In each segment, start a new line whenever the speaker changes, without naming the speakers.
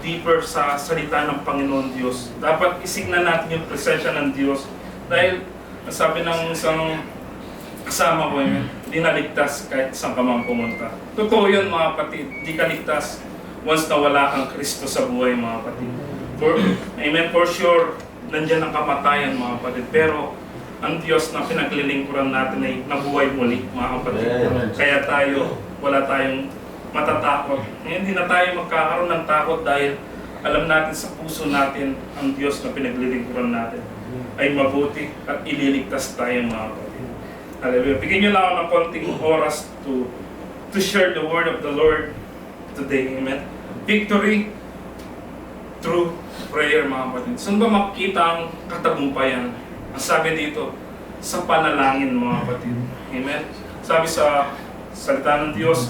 deeper sa salita ng Panginoon Diyos. Dapat isignan natin yung presensya ng Diyos. Dahil, sabi ng isang kasama ko yun, di naligtas kahit saan ka man pumunta. Totoo yun mga kapatid, di ka ligtas once na wala kang Kristo sa buhay mga kapatid. Amen, for sure, nandyan ang kamatayan mga kapatid. Pero, ang Diyos na pinaglilingkuran natin ay nabuhay muli mga kapatid. Kaya tayo, wala tayong matatakot. Hindi na tayo magkakaroon ng takot dahil alam natin sa puso natin ang Diyos na pinaglilingkuran natin ay mabuti at ililigtas tayo mga kapatid. Hallelujah. Bigyan nyo lang ako ng konting oras to share the word of the Lord today. Amen. Victory through prayer mga kapatid. Saan ba makikita ang katagumpayan? Ang sabi dito, sa panalangin mga kapatid. Amen. Sabi sa salita ng Diyos,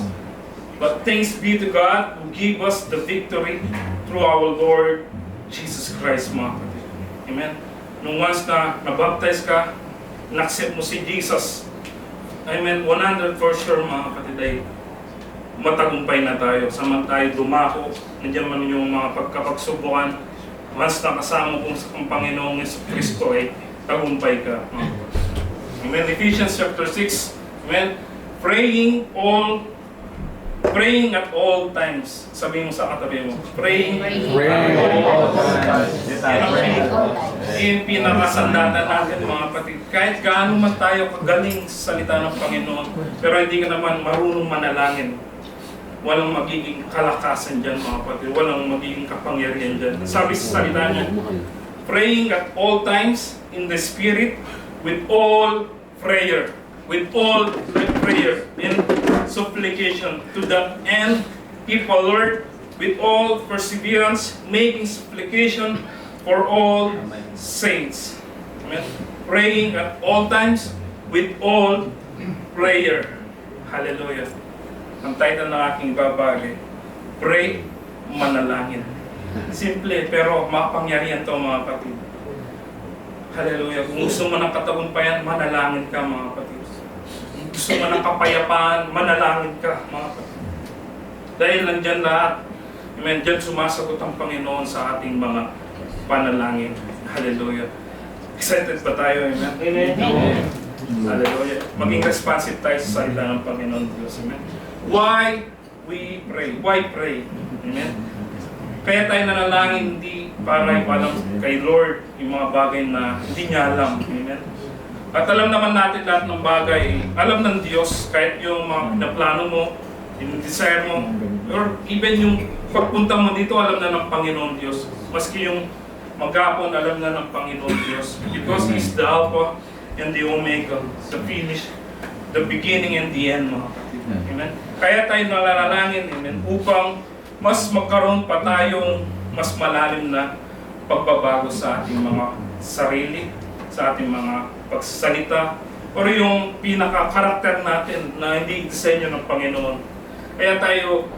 but thanks be to God who gave us the victory through our Lord Jesus Christ mga kapatid. Amen. Nung once na nabaptize ka, na-accept mo si Jesus, amen, 100 for sure mga kapatid ay matagumpay na tayo. Saman tayo dumako, nandiyan man yung mga pagkapagsubukan, once na kasama kong sa Panginoong Kristo ay tagumpay ka. Amen. Ephesians chapter 6, amen, praying at all times. Sabihin mo sa katabi mo, praying at all times. Yung pinakasandata natin mga kapatid. Kahit gaano man tayo kagaling sa salita ng Panginoon, pero hindi ka naman marunong manalangin, walang magiging kalakasan dyan mga kapatid. Walang magiging kapangyarihan dyan. Sabi sa salita niya, praying at all times in the Spirit with all prayer. With all prayer and supplication to the end, people Lord, with all perseverance, making supplication for all saints. Amen. Praying at all times with all prayer. Hallelujah. Ang title ng aking babagi, pray, manalangin. Simple, pero makapangyarihan to mga kapatid. Hallelujah. Kung gusto mo ng katagumpayan, manalangin ka mga kapatid. Kung gusto mo ng kapayapaan, manalangin ka mga kapatid. Dahil nandyan lahat, amen, dyan sumasagot ang Panginoon sa ating mga panalangin. Hallelujah. Excited ba tayo? Amen? Amen. Hallelujah. Maging responsive tayo sa salita ng Panginoon Diyos. Amen. Why we pray? Why pray? Amen. Kaya tayo nanalangin hindi para ipalam kay Lord yung mga bagay na hindi niya alam. Amen. At alam naman natin lahat ng bagay, alam ng Diyos, kahit yung mga pinaplano mo, yung desire mo, or even yung pagpunta mo dito, alam na ng Panginoon Diyos. Maski yung maghapon, alam na ng Panginoon Diyos. Because He's the Alpha and the Omega, the finish, the beginning and the end, mga kapatid. Amen. Kaya tayo nalalangin, amen, upang mas magkaroon pa tayong mas malalim na pagbabago sa ating mga sarili, sa ating mga pagsasalita, o yung pinaka-karakter natin na hindi disenyo ng Panginoon. Kaya tayo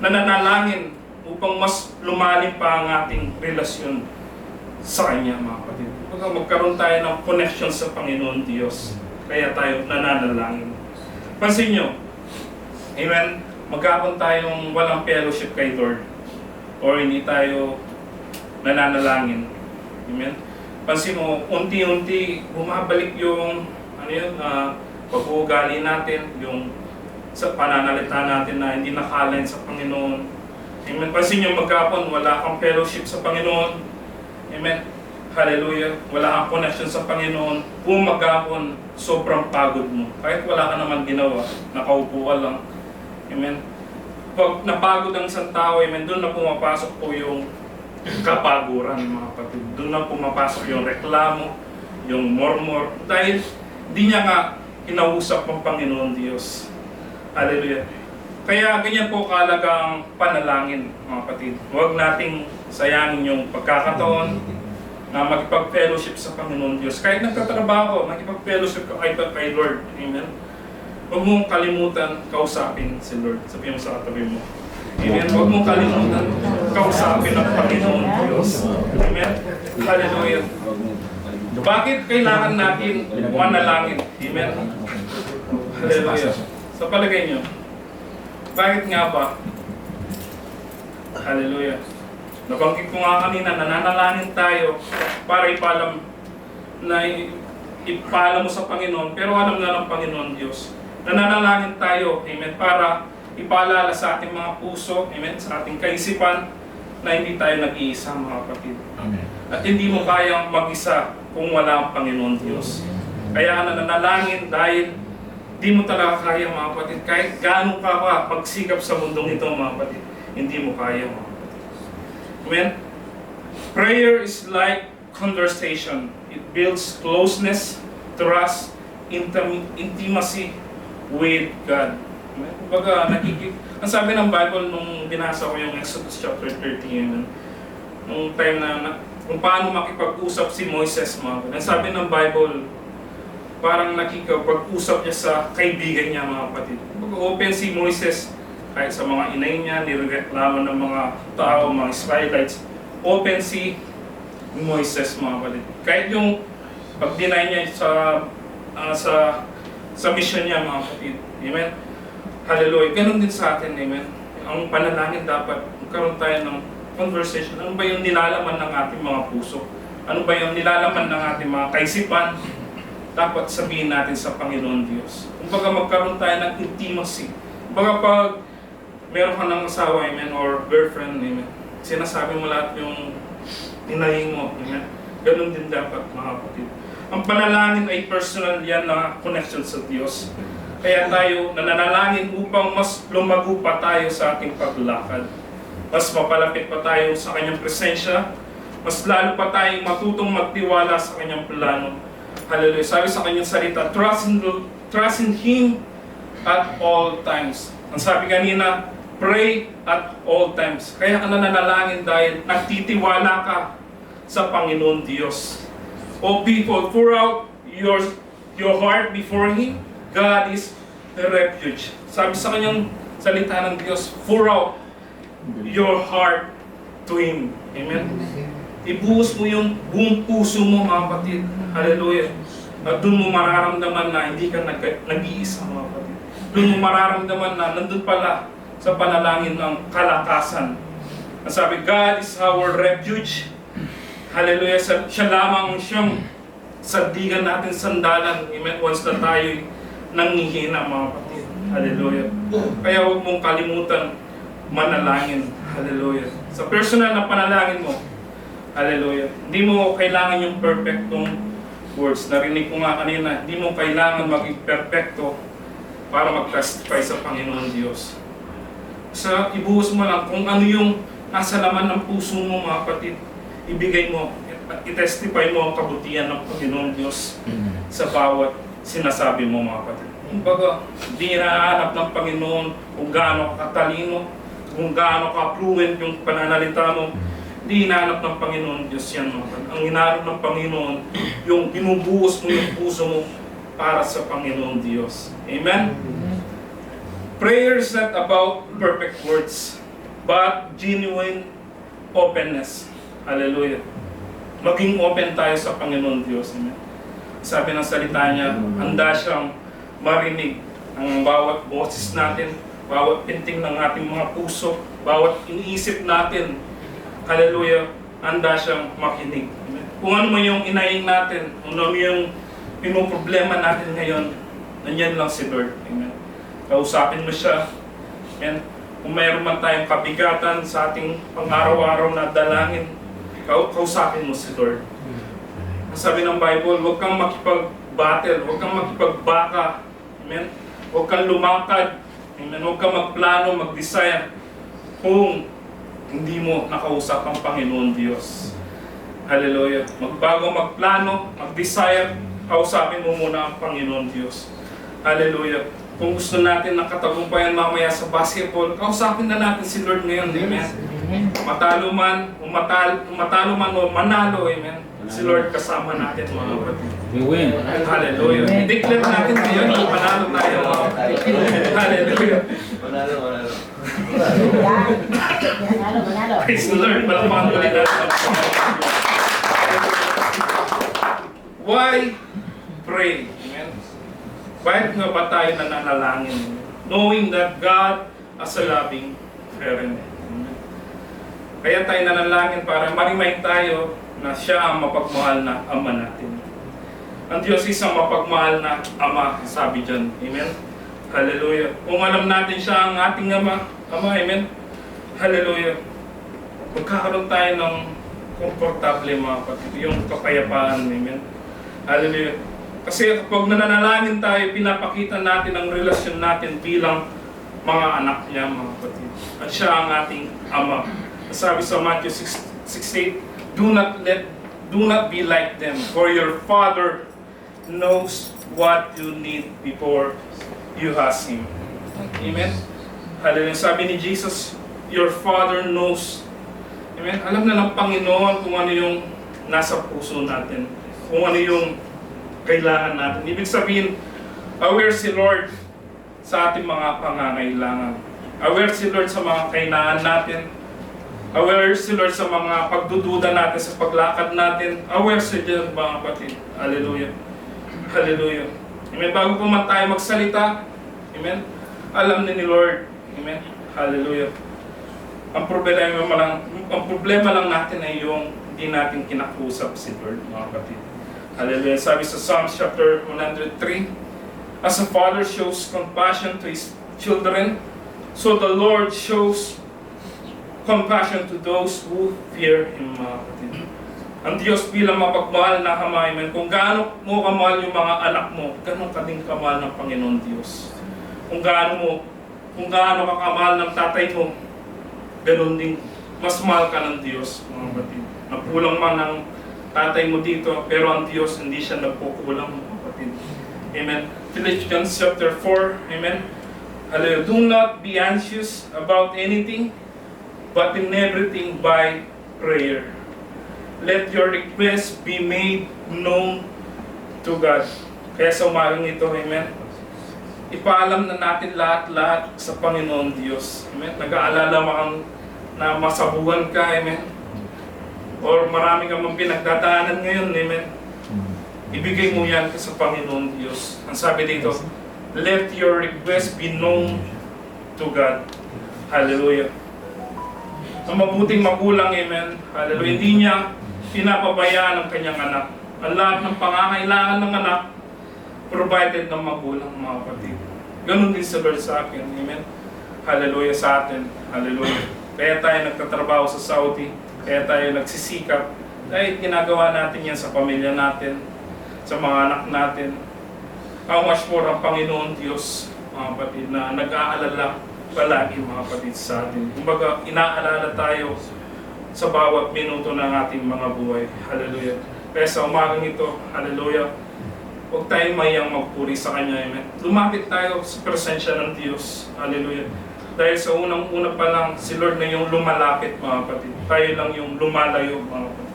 nananalangin upang mas lumalim pa ang ating relasyon sa Kanya, mga kapatid. Magkaroon tayo ng connection sa Panginoon Diyos. Kaya tayo nananalangin. Pansin nyo, amen, magkakaroon tayong walang fellowship kay Lord or hindi tayo nananalangin. Amen. Pansin mo, unti-unti bumabalik yung pag-uugali natin, yung sa pananalita natin na hindi nakaline sa Panginoon. Amen. Pansin nyo magkapon, wala kang fellowship sa Panginoon. Amen. Hallelujah. Wala kang connection sa Panginoon. Magkapon, sobrang pagod mo. Kahit wala ka naman ginawa, nakaupo ka lang. Amen. Pag napagod ang isang tao, amen, doon na pumapasok po yung kapaguran, mga kapatid. Doon na pumapasok yung reklamo, yung murmur. Dahil di niya nga kinausap ang Panginoon Diyos. Hallelujah. Kaya ganyan po kahalaga ang panalangin, mga kapatid. Huwag nating sayangin yung pagkakataon na magpag-fellowship sa Panginoon Diyos. Kahit nagtatrabaho, magpag-fellowship ka kay Lord. Amen. Huwag mong kalimutan kausapin si Lord. Sabihin mo sa katabi mo. Amen. Huwag mong kalimutan kausapin ang Panginoon Diyos. Amen. Hallelujah. Bakit kailangan natin manalangin? Amen. Hallelujah. Sa palagay nyo, bakit nga ba? Hallelujah. Nabanggit ko nga kanina, nananalangin tayo para ipalam mo sa Panginoon, pero alam na ng Panginoon Diyos. Nananalangin tayo, amen, para ipaalala sa ating mga puso, amen, sa ating kaisipan, na hindi tayo nag-iisa, mga kapatid.
Amen.
At hindi mo kayang mag-isa kung wala ang Panginoon Diyos. Kaya ka nananalangin dahil di mo talaga kaya, mga kapatid. Kahit gaano ka magsikap sa mundong ito, mga kapatid, hindi mo kaya, mga kapatid. Amen? Prayer is like conversation. It builds closeness, trust, intimacy with God. Amen? Kumbaga, ang sabi ng Bible nung binasa ko yung Exodus chapter 13, nung time na kung paano makipag-usap si Moises, mga kapatid. Ang sabi ng Bible, parang nakikipag-usap niya sa kaibigan niya, mga kapatid. Open si Moises, kahit sa mga inay niya, nireklamo ng mga tao, mga Israelites, open si Moises, mga kapatid. Kahit yung pag-deny niya sa mission niya, mga kapatid. Amen? Hallelujah. Ganun din sa atin, amen? Ang panalangin dapat, magkaroon tayo ng conversation. Ano ba yung nilalaman ng ating mga puso? Ano ba yung nilalaman ng ating mga kaisipan? Dapat sabihin natin sa Panginoon Diyos. Kumbaga magkaroon tayo ng intimacy. Kumbaga pag meron ka ng asawa, amen, or girlfriend, amen, sinasabi mo lahat yung hinaing mo, amen. Ganun din dapat, mga kapatid. Ang panalangin ay personal yan na connection sa Diyos. Kaya tayo nananalangin upang mas lumago pa tayo sa ating paglakad. Mas mapalapit pa tayo sa Kanyang presensya. Mas lalo pa tayong matutong magtiwala sa Kanyang plano. Hallelujah. Sabi sa Kanyang salita, trust in Him at all times. Ang sabi kanina, pray at all times. Kaya ka nananalangin dahil nagtitiwala ka sa Panginoon Diyos. O people, pour out your heart before Him. God is the refuge. Sabi sa Kanyang salita ng Diyos, pour out your heart to Him. Amen? Ibuhos mo yung buong puso mo, mga kapatid. Hallelujah. At doon mo mararamdaman na hindi ka nag-iisa, mga kapatid. Doon mo mararamdaman na nandun pala sa panalangin ng kalakasan. Ang sabi, God is our refuge. Hallelujah. Siya lamang siyang sandigan natin, sandalan. Amen. Once na tayo'y nanghihina, mga kapatid. Hallelujah. Kaya huwag mong kalimutan manalangin. Hallelujah. Sa personal na panalangin mo, hallelujah, hindi mo kailangan yung perfectong words. Narinig ko nga kanina, hindi mo kailangan maging perfecto para mag-testify sa Panginoon Diyos. Sa ibuhos mo lang kung ano yung nasa laman ng puso mo, mga kapatid, ibigay mo at i-testify mo ang kabutihan ng Panginoon Diyos sa bawat sinasabi mo, mga kapatid. Kumbaga, di nahanap ng Panginoon kung gaano katalino, kung gaano ka-fluent yung pananalita mo. Di hinahanap ng Panginoon Diyos yan, mga kapatid. Ang hinahanap ng Panginoon, yung binubuhos mo yung puso mo para sa Panginoon Diyos. Amen? Prayer is not about perfect words, but genuine openness. Hallelujah. Maging open tayo sa Panginoon Diyos. Amen. Sabi ng salita niya, handa siyang marinig ang bawat boses natin, bawat pinting ng ating mga puso, bawat iniisip natin. Hallelujah. Handa siyang makinig. Amen. Kung ano man yung inaing natin, kung ano yung pinoproblema natin ngayon, nandiyan lang si Lord. Amen. Kausapin mo siya. Amen. Kung mayroon man tayong kabigatan sa ating pang-araw-araw na dalangin, kausapin mo si Lord. Ang sabi ng Bible, huwag kang makipag-battle, huwag kang makipagbaka. Amen. Huwag kang lumakad. Amen. Huwag kang magplano, mag-desire kung hindi mo nakausap ang Panginoon Diyos. Hallelujah. Bago magplano, mag-desire, kausapin mo muna ang Panginoon Diyos. Hallelujah. Kung gusto natin ng katagumpayan mamaya sa basketball, kausapin na natin si Lord ngayon. Amen. Matalo man, matalo man o manalo, amen. Si Lord kasama natin, mga kapatid.
We win.
Hallelujah. I-declare natin ngayon na manalo tayo, mga kapatid. Hallelujah.
Manalo.
Praise the Lord. Malaman ulit natin. Why pray? Amen. Bakit nga ba tayo nananalangin? Knowing that God as a loving parent. Kaya tayo nanalangin para ma-remind tayo na siya ang mapagmahal na Ama natin. Ang Diyos isang mapagmahal na Ama, sabi dyan. Amen? Hallelujah. Kung alam natin siya ang ating Ama, amen? Hallelujah. Magkakaroon tayo ng komportable, mga kapatid, yung kapayapaan, amen? Hallelujah. Kasi kapag nananalangin tayo, pinapakita natin ang relasyon natin bilang mga anak niya, mga kapatid. At siya ang ating Ama. Sabi sa Matthew 6:8, do not be like them, for your Father knows what you need before you ask Him. Amen? Hallelujah. Sabi ni Jesus, your Father knows. Amen? Alam na ng Panginoon kung ano yung nasa puso natin, kung ano yung kailangan natin. Ibig sabihin, aware si Lord sa ating mga pangangailangan. Aware si Lord sa mga kailangan natin. Aware si Lord sa mga pagdududa natin, sa paglakad natin. Aware si Lord, mga kapatid. Hallelujah. Hallelujah. Amen. Bago po man tayo magsalita, amen, alam ni Lord. Amen. Hallelujah. Ang problema lang natin ay yung hindi natin kinakusap si Lord, mga kapatid. Hallelujah. Sabi sa Psalms chapter 103, as a father shows compassion to his children, so the Lord shows compassion to those who fear Him, mga kapatid. Ang Diyos bilang mapagmahal na Ama, amen. Kung gaano mo kamahal yung mga anak mo, gaano ka din kamahal ng Panginoon Diyos. Kung gaano ka kamahal ng tatay mo, ganoon din, mas mahal ka ng Diyos, mga kapatid. Nakulang man ng tatay mo dito, pero ang Diyos hindi siya nagkukulang, mga kapatid. Amen. Philippians chapter 4, amen. Hallelujah. Do not be anxious about anything, but in everything by prayer. Let your requests be made known to God. Kaya sa umagang ito, amen, ipaalam na natin lahat-lahat sa Panginoon Diyos. Amen. Nag-aalala mo kang na masabuhan ka, amen. Or marami kang pinagdadaanan ngayon, amen. Ibigay mo yan sa Panginoon Diyos. Ang sabi dito, let your request be known to God. Hallelujah. Ang mabuting magulang, amen. Hallelujah. Hindi niya pinapabayaan ang kanyang anak. Ang lahat ng pangangailangan ng anak, provided ng magulang, mga kapatid. Ganun din sa Lord sa akin, amen. Hallelujah sa atin. Hallelujah. Kaya tayo nagtatrabaho sa Saudi, kaya tayo nagsisikap, dahil ginagawa natin yan sa pamilya natin, sa mga anak natin. How much more ang Panginoon Diyos, mga kapatid, na nag-aalala palagi, mga kapatid, sa atin. Kumbaga, inaalala tayo sa bawat minuto ng ating mga buhay. Hallelujah. Kaya sa umagang ito, hallelujah, huwag tayong mayang magpuri sa Kanya, amen. Lumapit tayo sa presensya ng Diyos. Hallelujah. Dahil sa unang-una pa lang, si Lord na yung lumalapit, mga kapatid. Tayo lang yung lumalayo, mga kapatid.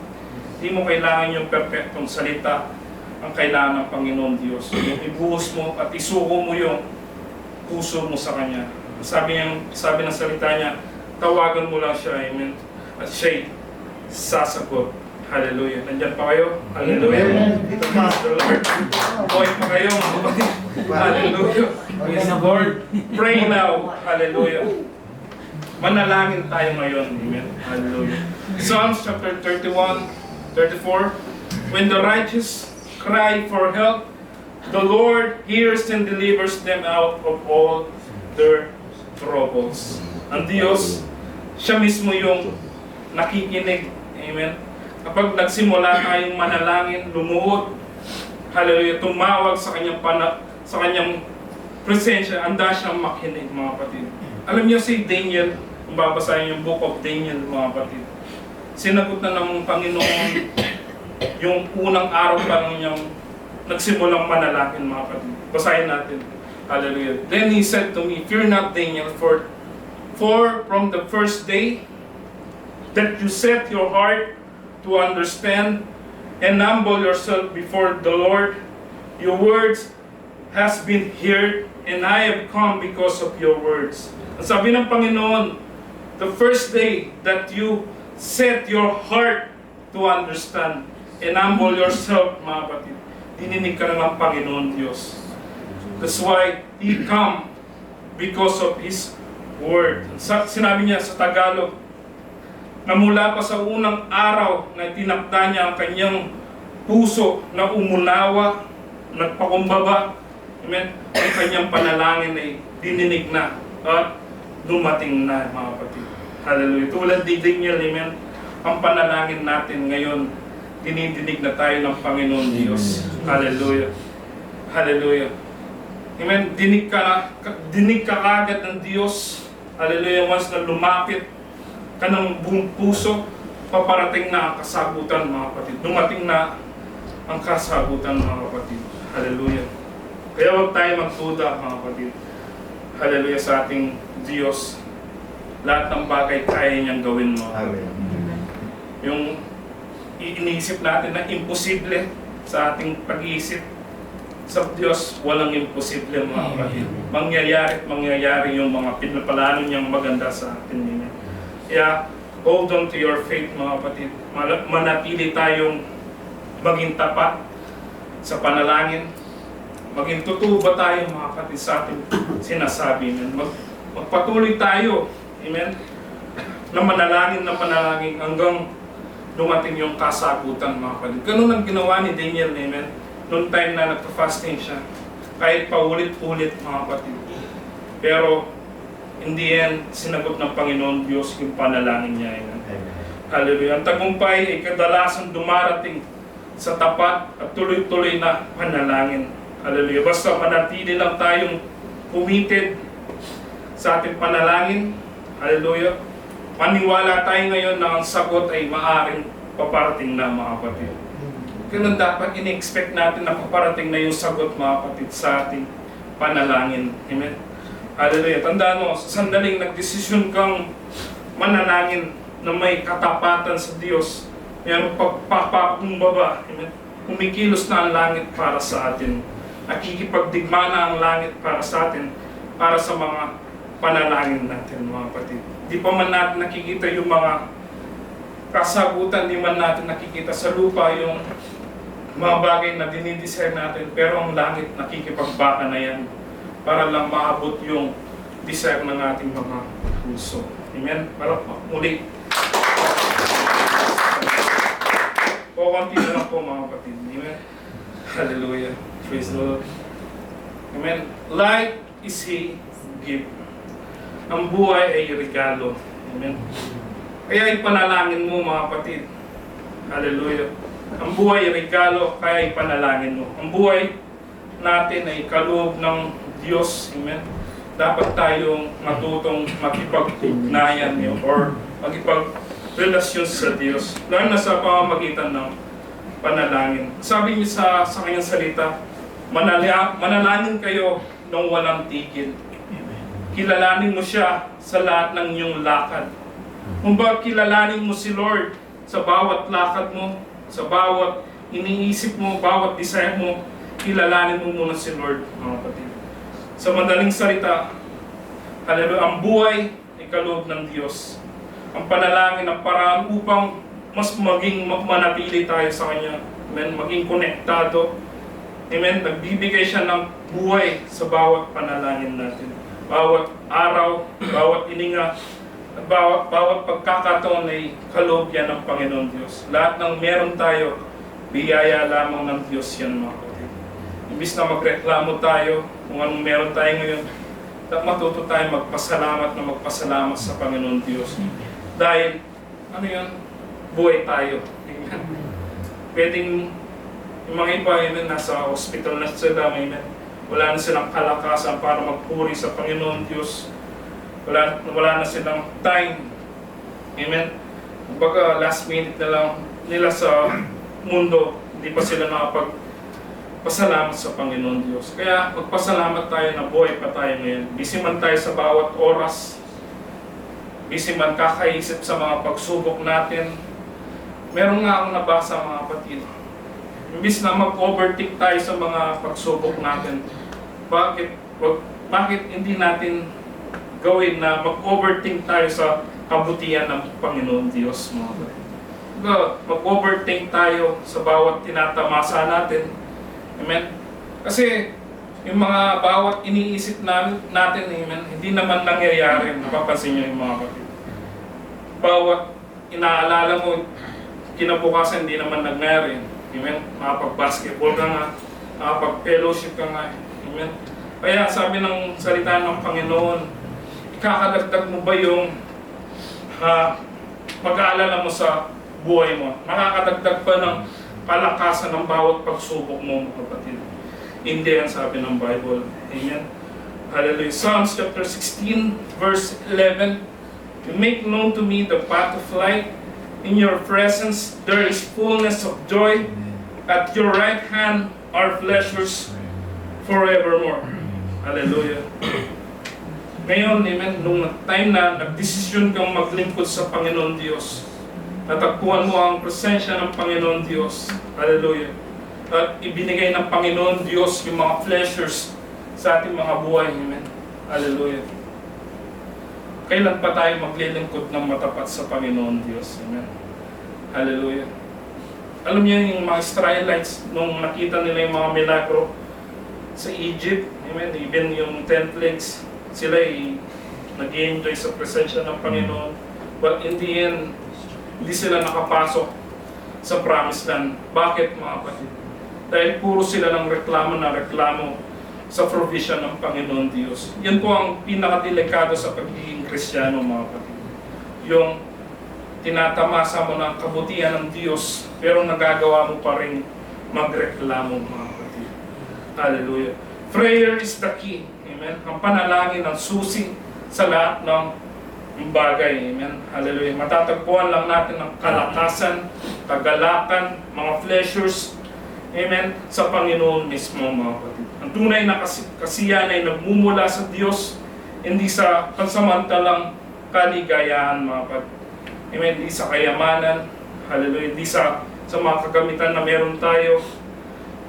Hindi mo kailangan yung perfectong salita. Ang kailangan ng Panginoon Diyos. Yung ibuhos mo at isuko mo yung puso mo sa Kanya. Sabi ng salita niya, tawagan mo lang siya, amen. At siya'y sasagot. Hallelujah. Nandyan pa kayo? Hallelujah. Praise the Lord. Buhay pa kayo, mga kapatid. Hallelujah. Praise the Lord. Pray now. Hallelujah. Manalangin tayo ngayon. Amen. Hallelujah. Psalms chapter 31, 34. When the righteous cry for help, the Lord hears and delivers them out of all their troubles. Ang Diyos, siya mismo yung nakikinig. Amen. Kapag nagsimula tayong manalangin, lumuhod, hallelujah, tumawag sa kanyang presensya, anda siyang makinig, mga kapatid. Alam niyo si Daniel, kung babasahin yung book of Daniel, mga kapatid, sinagot na ng Panginoon yung unang araw pa lang niyang nagsimulang manalangin, mga kapatid. Basahin natin. Hallelujah. Then he said to me, fear not, Daniel, for from the first day that you set your heart to understand and humble yourself before the Lord, your words has been heard, and I have come because of your words. Ang sabi ng Panginoon, the first day that you set your heart to understand and humble yourself, mga kapatid, dininig ka na ng Panginoon Diyos. That's why He come because of His word. Sinabi niya sa Tagalog, na mula pa sa unang araw na tinakda niya ang kanyang puso na umunawa, nagpakumbaba, amen, ang kanyang panalangin ay dininig na at dumating na, mga kapatid. Hallelujah. Tulad ni Daniel, amen, ang panalangin natin ngayon, dinidinig na tayo ng Panginoon Diyos. Hallelujah. Hallelujah. Amen. Dinig ka agad ng Diyos. Hallelujah. Once na lumapit ka ng buong puso, paparating na ang kasagutan, mga kapatid. Dumating na ang kasagutan, mga kapatid. Hallelujah. Kaya huwag tayo magduda, mga kapatid. Hallelujah sa ating Diyos. Lahat ng bagay kaya niyang gawin, mga kapatid. Yung iniisip natin na imposible sa ating pag-iisip, sa Diyos, walang imposible, mga kapatid. Mangyayari yung mga pinaplano niyang maganda sa atin. Kaya, hold on to your faith, mga kapatid. Manatili tayong maging tapat sa panalangin. Maging totoo ba tayo, mga kapatid, sa ating sinasabi. Magpatuloy tayo, amen, na manalangin hanggang dumating yung kasagutan, mga kapatid. Ganun ang ginawa ni Daniel, amen, noong time na nagpa-fasting siya. Kahit paulit-ulit, mga kapatid. Pero, in the end, sinagot ng Panginoon Diyos yung panalangin niya. Amen. Hallelujah. Ang tagumpay ay kadalasan dumarating sa tapat at tuloy-tuloy na panalangin. Hallelujah. Basta manatili lang tayong committed sa ating panalangin. Hallelujah. Maniwala tayo ngayon na ang sagot ay maaaring paparating na, mga kapatid. Ganun dapat in-expect natin na paparating na yung sagot, mga kapatid, sa ating panalangin. Amen. Hallelujah. Tandaan mo, sa sandaling nagdesisyon kang manalangin na may katapatan sa Diyos, mayroong pagpapakumbaba, kumikilos na ang langit para sa atin. Nakikipagdigma na ang langit para sa atin, para sa mga panalangin natin, mga kapatid. Di pa man natin nakikita yung mga kasagutan, di man natin nakikita sa lupa yung mga bagay na dinidesire natin, pero ang langit nakikipagbaka na yan para lang maabot yung desire ng ating mga puso. Amen? Para muli. Konti na lang po, mga kapatid. Amen? Hallelujah. Praise the Lord. Amen? Life is a gift. Ang buhay ay regalo. Amen? Kaya ipanalangin mo, mga kapatid. Hallelujah. Ang buhay ay regalo, kaya ipanalangin mo. Ang buhay natin ay kaloob ng Diyos. Amen. Dapat tayong matutong makipag-ugnayan or makipag-relasyon sa Diyos. Lalo na sa pamamagitan ng panalangin. Sabi niya sa kanyang salita, manalangin kayo nang walang tigil. Kilalanin mo siya sa lahat ng iyong lakad. Kung ba kilalanin mo si Lord sa bawat lakad mo, sa bawat iniisip mo, bawat desire mo, kilalanin mo muna si Lord, mga kapatid. Sa madaling salita, hallelujah, ang buhay ay kaloob ng Diyos. Ang panalangin ang paraan upang mas maging manatili tayo sa Kanya. Amen, maging konektado. Amen, nagbibigay siya ng buhay sa bawat panalangin natin. Bawat araw, bawat ininga, at bawat pagkakataon ay kaloob yan ng Panginoon Diyos. Lahat ng meron tayo, biyaya lamang ng Diyos yan, mga kapatid. Imbis na magreklamo tayo kung anong meron tayo ngayon, matuto tayo magpasalamat sa Panginoon Diyos. Dahil, ano yun? Buhay tayo. Amen. Pwedeng, yung mga iba, amen, nasa hospital na sila, amen. Wala na silang kalakasan para magpuri sa Panginoon Diyos. Wala na silang time. Amen. Kumbaga, last minute na lang nila sa mundo, hindi pa sila nakapagpasalamat sa Panginoon Diyos. Kaya magpasalamat tayo na buhay pa tayo ngayon. Busy man tayo sa bawat oras. Busy man kakaisip sa mga pagsubok natin. Meron nga akong nabasa, mga kapatid. Imbis na mag-overtake tayo sa mga pagsubok natin, bakit hindi natin gawin na mag-overthink tayo sa kabutihan ng Panginoon Diyos, mga kapatid. Mag-overthink tayo sa bawat tinatamasa natin. Amen? Kasi yung mga bawat iniisip natin, amen, hindi naman nangyayari. Napapansin nyo yung mga kapatid. Bawat inaalala mo, kinabukasan hindi naman nangyari. Amen? Makapag-basketball ka nga, makapag-fellowship ka nga. Amen? Kaya sabi ng salita ng Panginoon, ikakadagdag mo ba yung pag-aalala mo sa buhay mo? Nakakadagdag pa ng kalakasan ng bawat pagsubok mo, mga kapatid. Hindi yan sabi ng Bible. Amen? Hallelujah. Psalms chapter 16, verse 11. You make known to me the path of life. In your presence there is fullness of joy. At your right hand are pleasures forevermore. Hallelujah. Ngayon, amen, nung time na nagdesisyon kang maglingkod sa Panginoon Diyos, natagpuan mo ang presensya ng Panginoon Diyos. Hallelujah. At ibinigay ng Panginoon Diyos yung mga pleasures sa ating mga buhay. Amen. Hallelujah. Kailan pa tayo maglilingkod ng matapat sa Panginoon Diyos? Amen. Hallelujah. Alam niyo yung mga Israelites, nung nakita nila yung mga milagro sa Egypt, amen, even yung 10 plagues, sila ay nag-enjoy sa presensya ng Panginoon. But in the end, hindi sila nakapasok sa promised land. Bakit, mga kapatid? Dahil puro sila ng reklamo na reklamo sa provision ng Panginoon Diyos. Yan po ang pinakadelikado sa pagiging Kristiyano, mga kapatid. Yung tinatamasa mo ng kabutihan ng Diyos, pero nagagawa mo pa rin magreklamo, mga kapatid. Hallelujah. Prayer is the key. Amen. Ang panalangin ang susi sa lahat ng bagay. Amen. Hallelujah. Matatagpuan lang natin ang kalakasan, kagalakan, mga pleasures. Amen. Sa Panginoon mismo, mga kapatid. Ang tunay na kasiyahan ay nagmumula sa Diyos, hindi sa pansamantalang kaligayahan, mga kapatid. Amen. Hindi sa kayamanan. Hallelujah. Hindi sa mga kagamitan na meron tayo.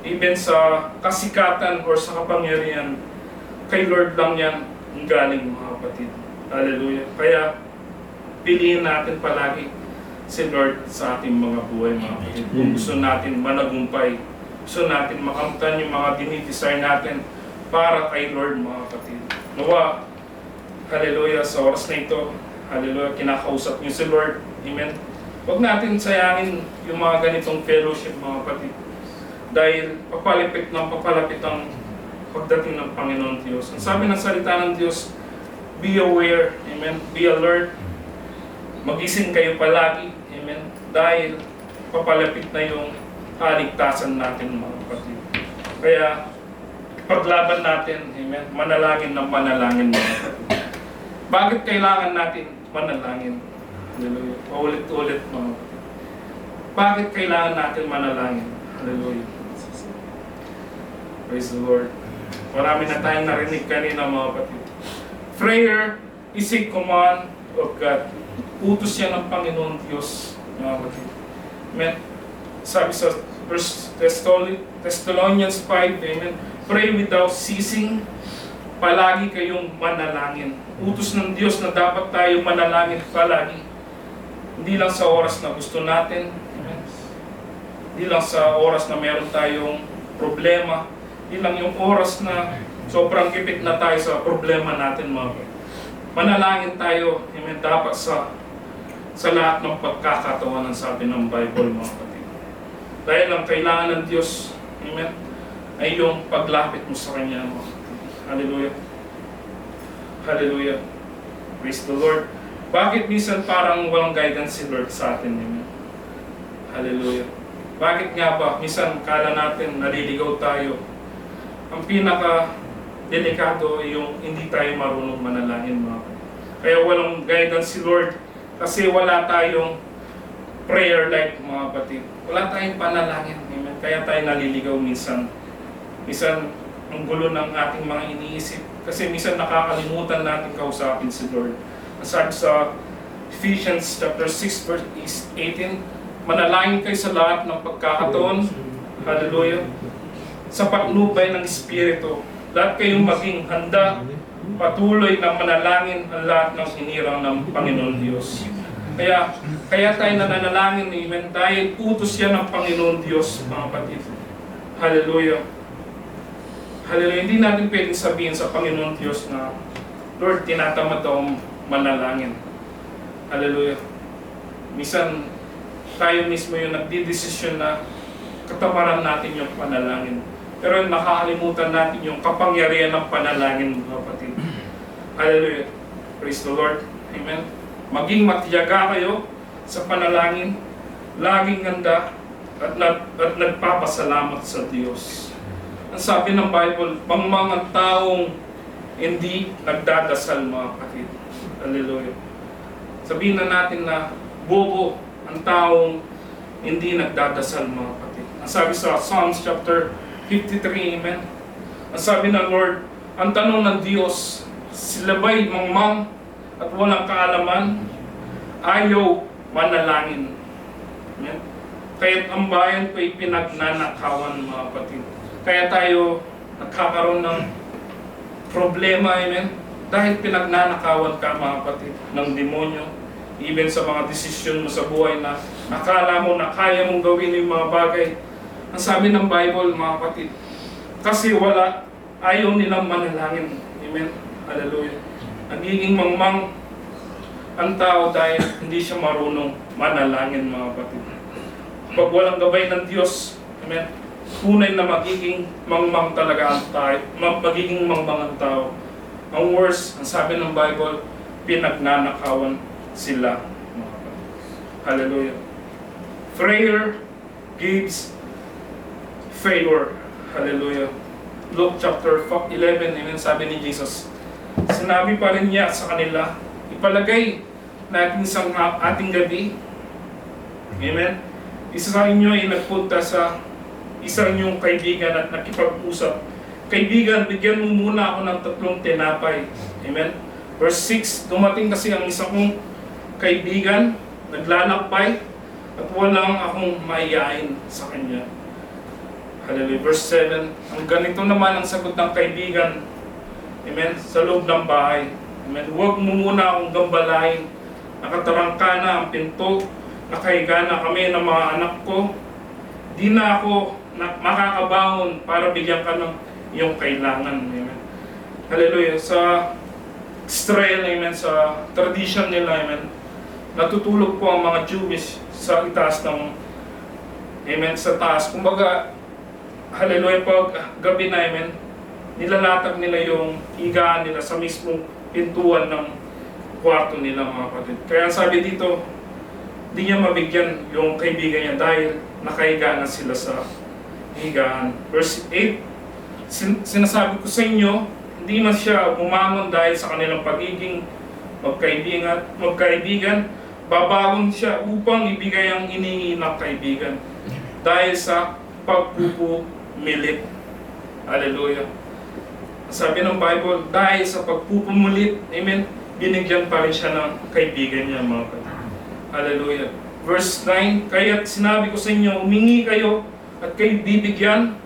Even sa kasikatan or sa kapangyarihan, kay Lord lang yan ang galing, mga kapatid. Hallelujah. Kaya, piliin natin palagi si Lord sa ating mga buhay, mga kapatid. Kung gusto natin managumpay, gusto natin makamtan yung mga dinidesire natin para kay Lord, mga kapatid. Nawa, hallelujah, sa oras na ito, hallelujah, kinakausap niyo si Lord. Amen. Huwag natin sayangin yung mga ganitong fellowship, mga kapatid. Dahil papalapit ang pagdating ng Panginoon Diyos. Ang sabi ng salita ng Diyos, be aware, amen, be alert, magising kayo palagi, amen, dahil papalapit na yung kaligtasan natin, mga kapatid. Kaya, paglaban natin, amen, manalangin ng manalangin, mga kapatid. Bakit kailangan natin manalangin? Hallelujah. Paulit-ulit, mga kapatid. Bakit kailangan natin manalangin? Hallelujah. Praise the Lord. Marami na tayong narinig kanina, mga kapatid. Prayer is a command of God. Utos yan ng Panginoon Diyos, mga kapatid. Amen. Sabi sa 1 Thessalonians 5, amen, pray without ceasing. Palagi kayong manalangin. Utos ng Diyos na dapat tayo manalangin palagi. Hindi lang sa oras na gusto natin. Amen. Hindi lang sa oras na meron tayong problema. Hindi lang yung oras na sobrang gipit na tayo sa problema natin, mga kapatid. Manalangin tayo, amen, dapat sa lahat ng pagkakataon ng sabi ng Bible, mga kapatid. Dahil ang kailangan ng Diyos, amen, ay yung paglapit mo sa Kanya, mga kapatid. Hallelujah. Hallelujah. Praise the Lord. Bakit minsan parang walang guidance si Lord sa atin, amen? Hallelujah. Bakit nga ba minsan kala natin naliligaw tayo? Ang pinaka-delikado ay yung hindi tayo marunong manalangin, mga kapatid. Kaya walang guidance si Lord kasi wala tayong prayer life, mga kapatid. Wala tayong panalangin. Amen. Kaya tayo naliligaw minsan. Minsan, ang gulo ng ating mga iniisip. Kasi minsan nakakalimutan natin kausapin si Lord. Sabi sa Ephesians chapter 6 verse 18, manalangin kayo sa lahat ng pagkakataon. Hallelujah. Sa patnubay ng Espiritu, lahat kayong maging handa, patuloy na manalangin ang lahat ng hinirang ng Panginoon Diyos. Kaya tayo nananalangin, amen, dahil utos yan ng Panginoon Diyos, mga kapatid. Hallelujah. Hallelujah. Hindi natin pwedeng sabihin sa Panginoon Diyos na, Lord, tinatamad akong manalangin. Hallelujah. Minsan, tayo mismo yung nagdidesisyon na kataparan natin yung panalangin. Pero nakakalimutan natin yung kapangyarihan ng panalangin, mga kapatid. Hallelujah. Praise the Lord. Amen. Maging matiyaga kayo sa panalangin, laging handa at nagpapasalamat sa Diyos. Ang sabi ng Bible, mangmang ang taong hindi nagdadasal, mga kapatid. Hallelujah. Sabihin na natin na bobo ang taong hindi nagdadasal, mga kapatid. Ang sabi sa Psalms chapter 53, amen. Ang sabi ng Lord, ang tanong ng Diyos, sila ba'y mangmang at walang kaalaman, ayaw manalangin. Amen. Kaya't ang bayan ko'y pinagnanakawan, mga kapatid. Kaya tayo nagkakaroon ng problema, amen. Dahil pinagnanakawan ka, mga kapatid, ng demonyo. Even sa mga desisyon mo sa buhay na akala mo na kaya mong gawin yung mga bagay. Ang sabi ng Bible, mga kapatid, kasi ayaw nilang manalangin. Amen. Hallelujah. Nagiging mangmang ang tao dahil hindi siya marunong manalangin, mga kapatid. Pag walang gabay ng Diyos, amen, tunay na magiging mangmang talaga ang tayo, magiging mangmang ang tao. Ang worst, ang sabi ng Bible, pinagnanakawan sila, mga kapatid. Hallelujah. Prayer gives favor. Hallelujah. Luke chapter 11, amen, sabi ni Jesus, sinabi pa rin niya sa kanila, ipalagay natin sa ating gabi. Amen. Isa sa inyo ay nagpunta sa isang inyong kaibigan at nakipag-usap. Kaibigan, bigyan mo muna ako ng 3 tinapay. Amen. Verse 6, dumating kasi ang isa kong kaibigan, naglalakbay, at walang akong maiyain sa kanya. Hallelujah. Verse 7, ang ganito naman ang sagot ng kaibigan, amen, sa loob ng bahay. Amen. Huwag mo muna akong gambalain. Nakatarangka na ang pinto, nakahiga na kami ng mga anak ko. Di na ako makakabangon para bigyan ka ng iyong kailangan. Amen. Hallelujah. Sa Israel, amen, sa tradition nila, amen, natutulog po ang mga Jewish sa itaas ng, amen, sa taas. Kumbaga, hallelujah, pag gabi na, amen, nilalatag nila yung higaan nila sa mismong pintuan ng kwarto nila, mga kapatid. Kaya sabi dito, hindi niya mabigyan yung kaibigan niya dahil nakahiga na sila sa higaan. Verse 8, sinasabi ko sa inyo, hindi man siya bumangon dahil sa kanilang pagiging magkaibigan, babangon siya upang ibigay ang hinihingi ng kaibigan dahil sa pagpupumilit. Hallelujah. Sabi ng Bible, dahil sa pagpupumulit, amen, binigyan pa rin siya ng kaibigan niya, mga kapatid. Hallelujah. Verse 9, kaya't sinabi ko sa inyo, humingi kayo at kayo bibigyan,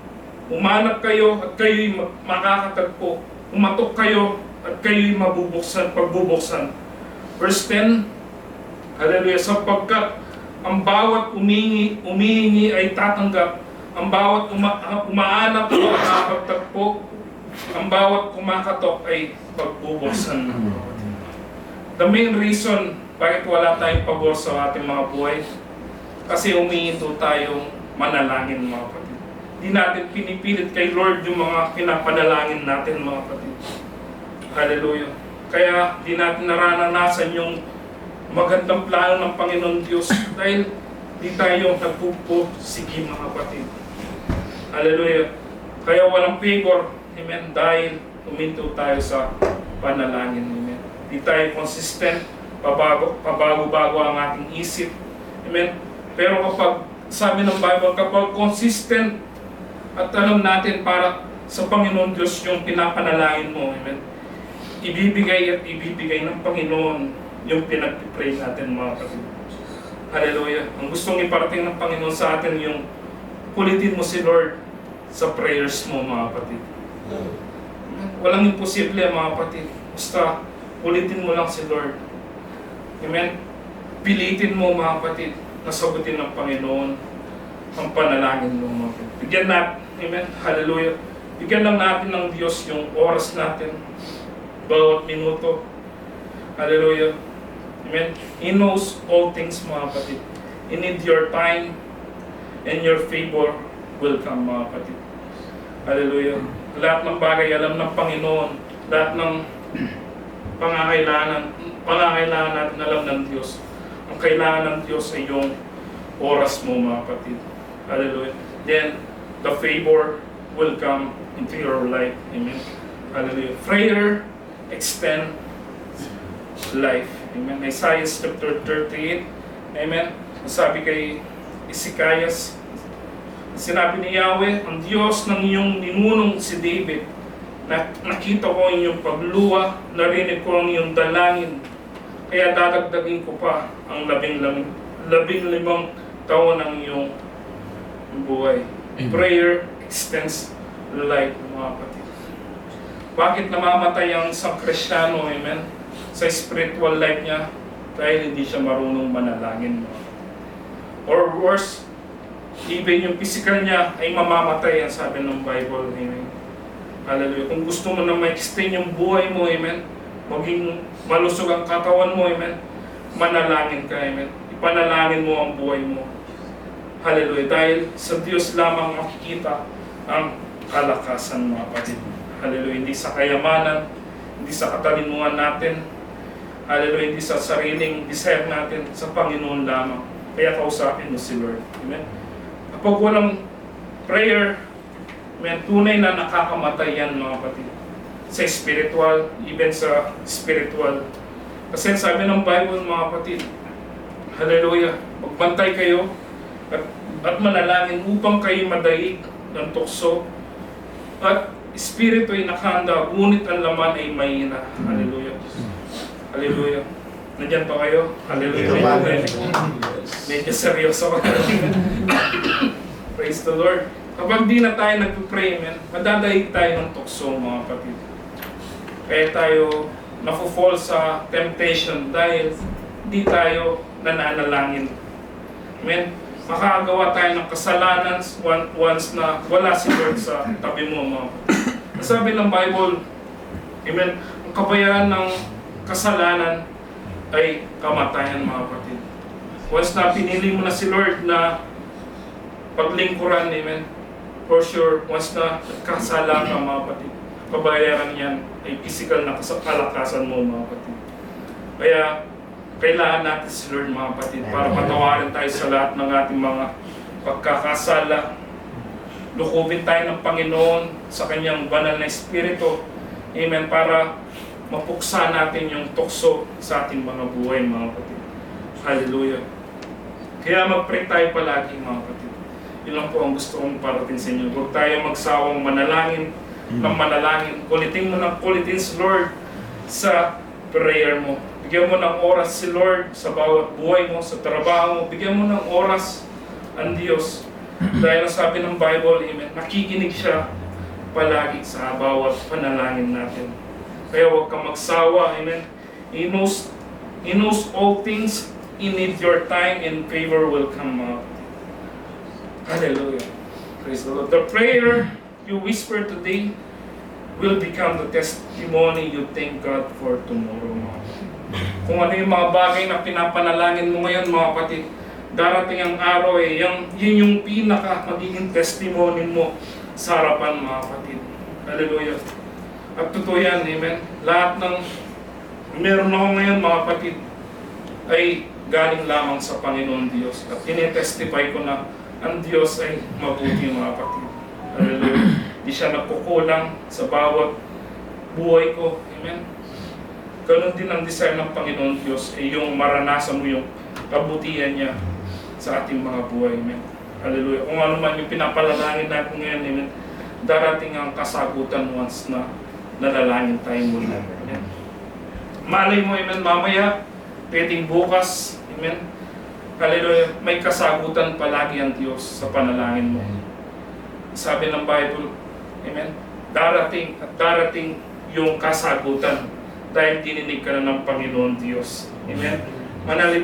umanap kayo at kayo'y makakatagpo, umatok kayo at kayo'y pagbubuksan. Verse 10, hallelujah, sapagkat ang bawat umihingi ay tatanggap, ang bawat umaanap ay makakatagpo, ang bawat kumakatok ay pagbubuksan. The main reason bakit wala tayong pabor sa ating mga buhay, kasi humihinto tayong manalangin, mga kapatid. Hindi natin pinipilit kay Lord yung mga pinapanalangin natin, mga kapatid. Hallelujah. Kaya di natin naranasan yung magandang plano ng Panginoon Diyos dahil di tayo nagpupursige, mga kapatid. Hallelujah. Kaya walang favor, amen, dahil huminto tayo sa panalangin, amen. Di tayo consistent, pabago-bago ang ating isip, amen. Pero kapag, sabi ng Bible, kapag consistent at alam natin para sa Panginoon Diyos yung pinapanalangin mo, amen, ibibigay at ibibigay ng Panginoon yung pinag-pray natin, mga kapatid. Hallelujah. Ang gustong iparating ng Panginoon sa atin yung kulitin mo si Lord sa prayers mo, mga kapatid. Walang imposible, mga kapatid. Basta kulitin mo lang si Lord. Amen. Pilitin mo, mga kapatid, na sagutin ng Panginoon ang panalangin mo, mga kapatid. Bigyan natin, amen, hallelujah. Bigyan lang natin ng Diyos yung oras natin, bawat minuto. Hallelujah. Amen? He knows all things, mga kapatid. You need your time and your favor will come, mga kapatid. Hallelujah. Lahat ng bagay alam ng Panginoon. Lahat ng pangangailangan natin alam ng Diyos. Ang kailangan ng Diyos ay yung oras mo, mga kapatid. Hallelujah. Then, the favor will come into your life. Amen. Hallelujah. Prayer extend life. Amen. Isaiah chapter 38. Amen. Sabi kay Ezekias, sinabi ni Yahweh, ang Diyos ng iyong ninunong si David, nakita ko ang iyong pagluwa, narinig ko ang iyong dalangin, kaya dadagdagin ko pa ang 15 taon ng iyong buhay. Prayer extends life, mga kapatid. Bakit namamatay ang isang Kristiyano, amen, sa spiritual life niya? Dahil hindi siya marunong manalangin. Or worse, even yung physical niya ay mamamatay, ang sabi ng Bible, amen. Hallelujah. Kung gusto mo na ma-extend yung buhay mo, amen, maging malusog ang katawan mo, amen, manalangin ka, amen. Ipanalangin mo ang buhay mo. Hallelujah. Dahil sa Diyos lamang makikita ang kalakasan, mga kapatid. Hallelujah. Hindi sa kayamanan, hindi sa katalinuhan natin. Hallelujah. Hindi sa sariling desire natin, sa Panginoon lamang. Kaya kausapin mo si Lord. Amen. Kapag walang prayer, amen, tunay na nakakamatay yan, mga kapatid. Sa spiritual, even sa spiritual. Kasi sabi ng Bible, mga kapatid, hallelujah, magbantay kayo at manalangin upang kayo madaig ng tukso at espiritu ay nakahanda, ngunit ang laman ay mahina. Hallelujah. Hallelujah. Nandiyan pa kayo? Hallelujah. Medyo seryoso ka. Praise the Lord. Kapag di na tayo nagpipray, madadaig tayo ng tukso, mga kapatid. Kaya tayo nafo-fall sa temptation dahil di tayo nananalangin. Amen. Makakagawa tayo ng kasalanan once na wala si Lord sa tabi mo, mga kapatid. Sabi ng Bible, amen, ang kabayaran ng kasalanan ay kamatayan, mga kapatid. Once na pinili mo na si Lord na paglingkuran, amen, for sure, once na kasala ka, mga kapatid, kabayaran yan ay physical na kalakasan mo, mga kapatid. Kaya, kailangan natin si Lord, mga kapatid, para patawarin tayo sa lahat ng ating mga pagkakasala. Lukubin tayo ng Panginoon sa Kanyang banal na Espiritu. Amen. Para mapuksa natin yung tukso sa ating mga buhay, mga kapatid. Hallelujah. Kaya mag-pray tayo palagi, mga kapatid. Yun lang po ang gusto kong parating sa inyo. Huwag tayo magsawang manalangin ng manalangin. Kulitin mo ng kulitin si Lord sa prayer mo. Bigyan mo ng oras si Lord sa bawat buhay mo, sa trabaho mo. Bigyan mo ng oras ang Diyos. Dahil sabi ng Bible, amen, nakikinig siya palagi sa bawat panalangin natin. Kaya huwag kang magsawa, amen. He knows all things. You need your time and favor will come up. Hallelujah. Praise the Lord. The prayer you whisper today will become the testimony you thank God for tomorrow, mga kapatid. Kung ano yung mga bagay na pinapanalangin mo ngayon, mga kapatid, darating ang araw yun yung pinaka magiging testimony mo sa harapan, mga kapatid. Hallelujah. At totoo yan, amen. Lahat ng meron ako ngayon, mga kapatid, ay galing lamang sa Panginoon Diyos. At tinetestify ko na ang Diyos ay mabuti, mga kapatid. Hallelujah. Di siya nagkukulang sa bawat buhay ko. Amen. Ganon din ang desire ng Panginoon Diyos ay yung maranasan mo yung kabutihan niya sa ating mga buhay. Amen. Hallelujah. Kung ano man yung pinapalalangin natin ngayon, amen, darating ang kasagutan once na nalalangin tayo muli. Amen. Malay mo, amen, mamaya, pwedeng bukas, amen, hallelujah, may kasagutan palagi ang Diyos sa panalangin mo. Sabi ng Bible, amen, darating at darating yung kasagutan dahil dininig ka na ng Panginoon Diyos. Amen.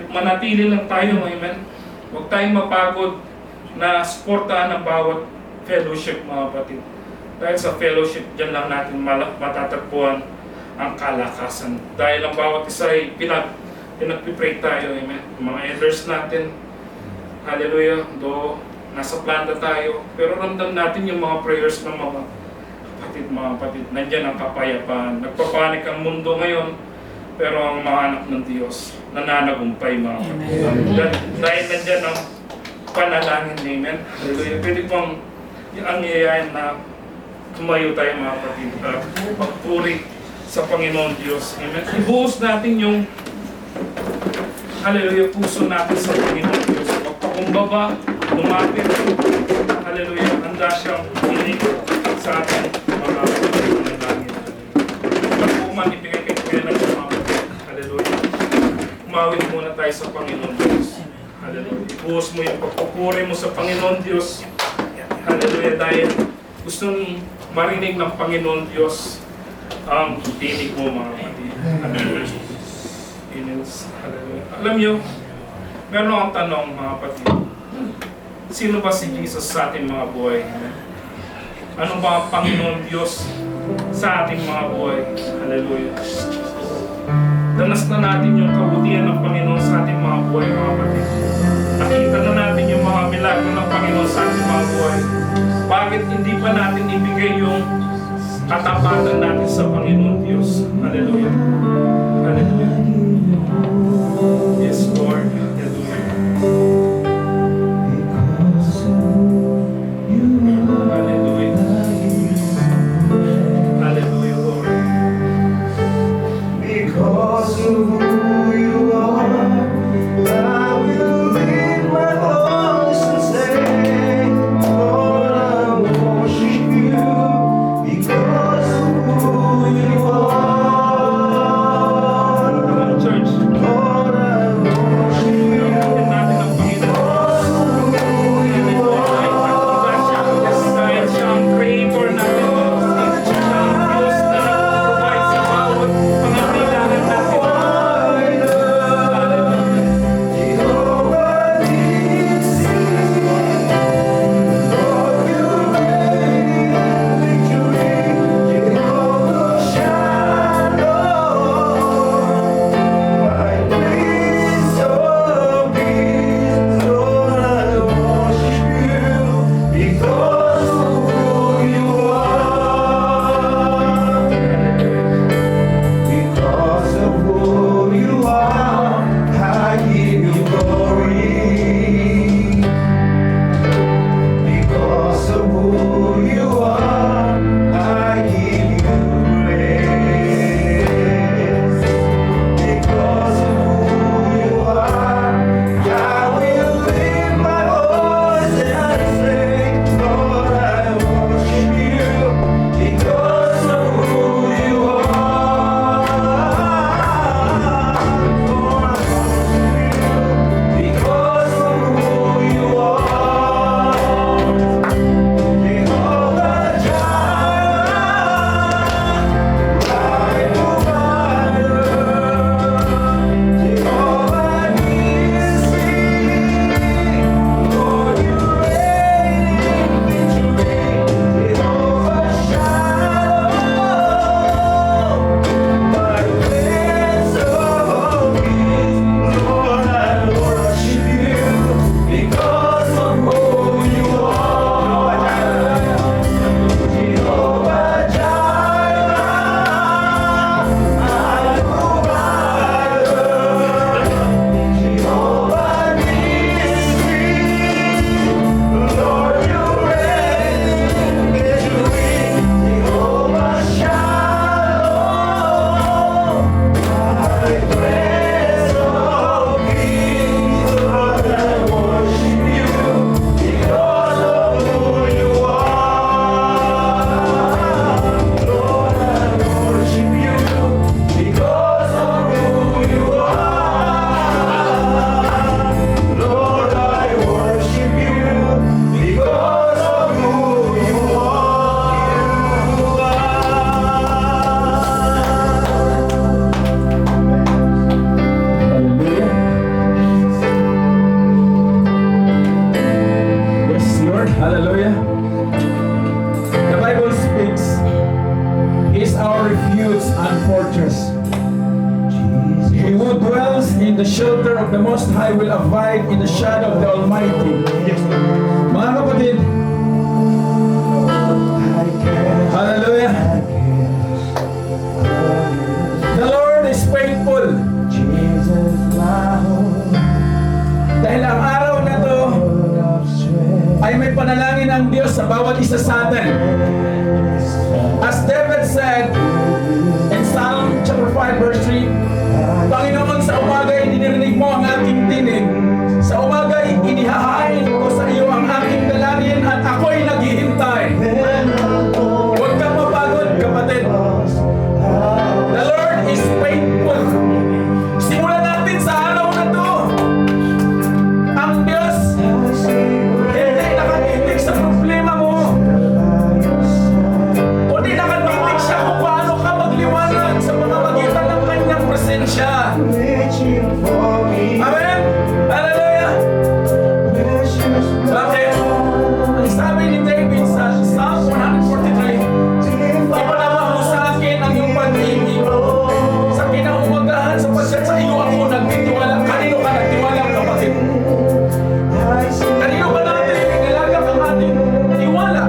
Manatili lang tayo, amen. Huwag tayong mapagod na suportahan ang bawat fellowship, mga kapatid. Dahil sa fellowship, dyan lang natin matatagpuan ang kalakasan. Dahil ang bawat isa ay pinag-pray tayo, amen. Yung mga elders natin, hallelujah, do nasa planta tayo, pero ramdam natin yung mga prayers ng mga kapatid, nandyan ang kapayapaan. Nagpapanik ang mundo ngayon, pero ang mga anak ng Diyos, nananagumpay mga kapatid. Dahil nandyan ang panalangin, amen. Hallelujah. Pwede pong ang yayain na tumayo tayo mga kapatid, magpuri sa Panginoon Diyos. Amen. Ibuhos natin yung hallelujah, puso natin sa Panginoon Diyos. Magpakumbaba, lumapit. Hallelujah, handa siyang hinig sa ating mga panalangin. Pagpuman, ibigay kayo kaya ng mga kapatid. Hallelujah. Umawit muna tayo sa Panginoon Diyos. Hallelujah. Ibuhos mo yung pagpupuri mo sa Panginoon Diyos. Hallelujah, dahil gusto marinig ng Panginoon Diyos ang tinig mo mga kapatid. Hallelujah. Hallelujah. Alam nyo, meron akong tanong mga kapatid. Sino ba si Jesus sa ating mga buhay? Ano ba ang Panginoon Diyos sa ating mga buhay? Hallelujah. Danas na natin yung kabutihan ng Panginoon sa ating mga buhay mga kapatid. Nakita na natin yung mga milagro ng Panginoon sa ating mga buhay. Bakit hindi pa natin ibigay yung katapatan natin sa Panginoon Diyos? Hallelujah. Hallelujah. Yes, Lord. Hallelujah. Hallelujah. Hallelujah, Lord.
Because of who you are, I will lift my voice and say, Lord, I worship you because of who you are.
in the shelter of the Most High will abide in the shadow of the Almighty. Mga kapatid, hallelujah. The Lord is faithful. Dahil ang araw na to ay may panalangin ang Diyos sa bawat isa sa atin. As David said in Psalm chapter 5 verse 3, Panginoon, sa umaga'y dinirinig mo ang aking tinig. Sa umaga'y inihahain ko sa iyo ang aking dalangin at ako'y naghihintay. Huwag kang mapagod, kapatid. The Lord is faithful. Simulan natin sa araw na to. Ang Diyos hindi nakatitig sa problema mo. Kundi nakatitig siya kung paano ka magliwanag sa mga magitan ng kanyang presensya. Amen? Hallelujah! Bakit? Ang sabi ni David sa Psalm 143, ipalawak mo sa akin ang iyong pag-ibig sa kinaumagahan sapagkat sa iyo ako nagtitiwala. Kanino ka nagtiwala, kapatid? Kanino ba natin inilagak ang ating tiwala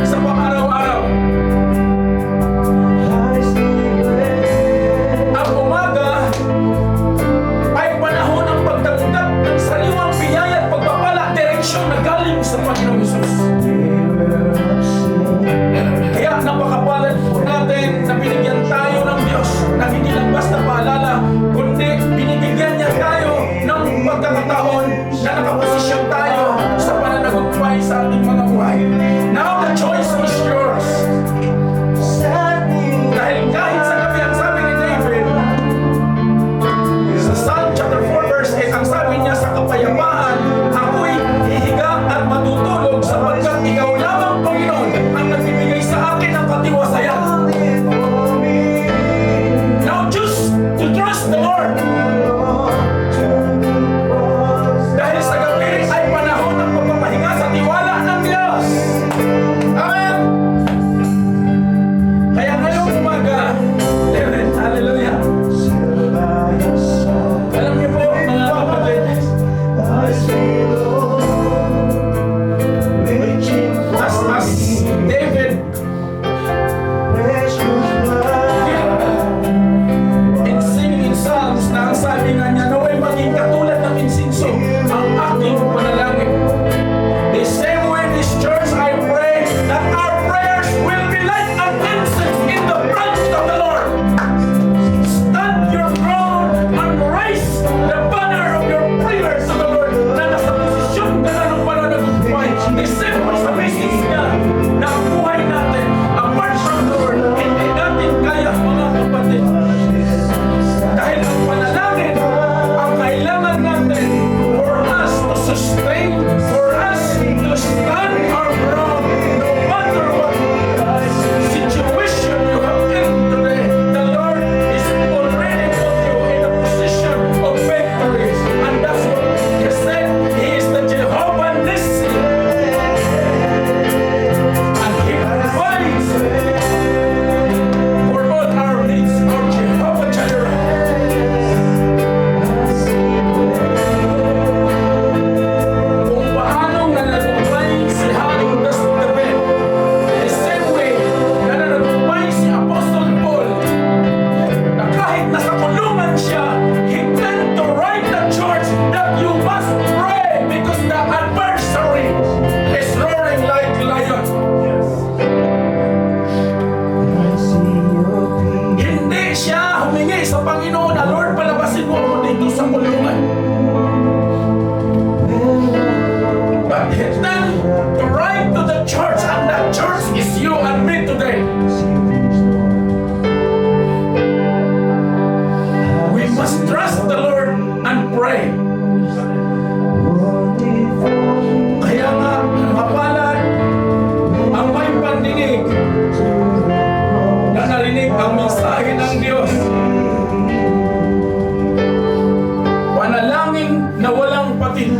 sa pang-araw-araw? Ang umaga ay panahon ng pagtanggap ng sariwang biyaya at pagpapala, direksyon na galing sa Panginoong Hesus. Kaya napakapalad po natin na binigyan tayo ng Diyos na hindi lang basta paalala, kundi binibigyan niya tayo ng pagkakataon na nakaposisyon tayo sa pananagumpay sa ating mga buhay. Now the choice is yours. Dahil kahit sa gabi, ang sabi ni David sa Psalm chapter 4 verse 8, ang sabi niya, sa kapayapaan ako'y hihiga at matutulog sapagkat ikaw lamang, Panginoon, ang nagbibigay sa akin ng katiwasayan. Now choose to trust the Lord. Dahil sa gabi ay panahon ng pagpapahinga sa tiwala ng Diyos. Amen? Kaya ngayong umaga, hallelujah. Alam niyo po, mga kapatid, as David in singing Psalms na ang sabi nga niya, naway maging katulad ng insinso ang aking panalangin. The same way in this church, I pray that our prayers will be like an incense in the presence of the Lord. Stand your ground and raise the banner of your prayers to the Lord na nasa posisyon ka na ng pananagumpay. The same way sa basis niya na ang buhay natin, apart from the Lord, hindi natin kaya, mga kapatid. Dahil ang panalangin ang kailangan natin for us to sustain, for us to stand our ground, no matter what situation you have in today. The Lord is already put you in a position of victory, and that's what He said. He is the Jehovah Nissi, and He provides for all our needs, our Jehovah Jireh. Kung paanong nananagumpay si Haring David, the same way na nananagumpay si Apostol Paul, na kahit nasa kulungan siya, he tend to write the church that you must pray because the adversary is roaring like a lion. Hindi siya humingi sa Panginoon na, Lord, palabasin mo ako dito sa kulungan. But he tend to write to the church, and that church is you and me today. We must trust the Lord and pray. Kaya nga, mapalad ang may pandinig na narinig ang mensahe ng Diyos. Panalangin na walang patid.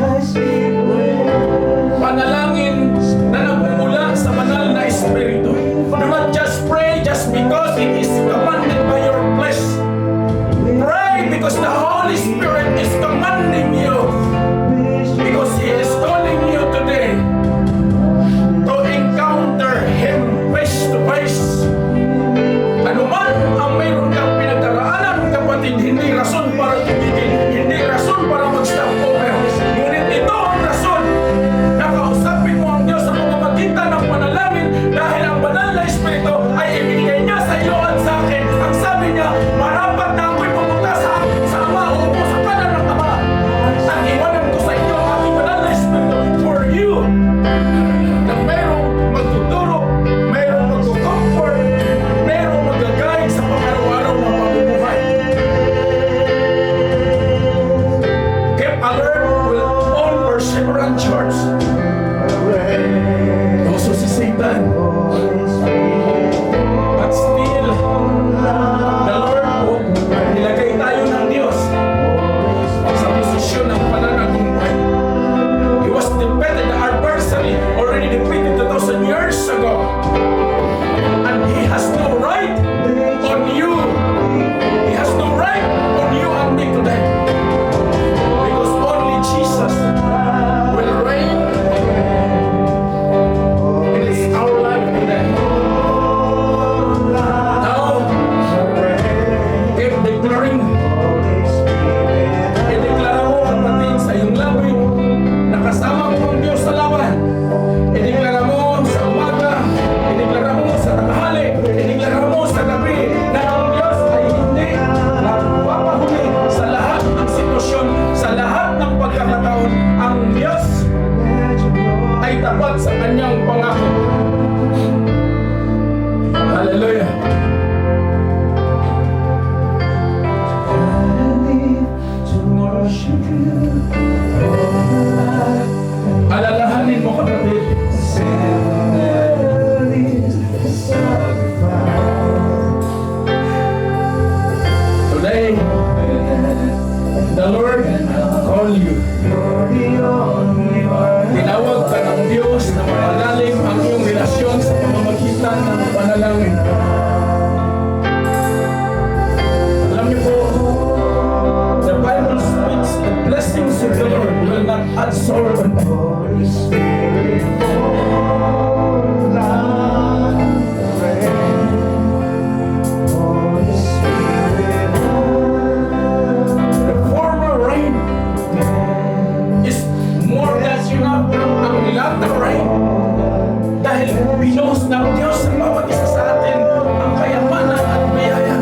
Dahil binuhos ng Diyos sa bawat isa sa atin ang kayamanan at biyaya.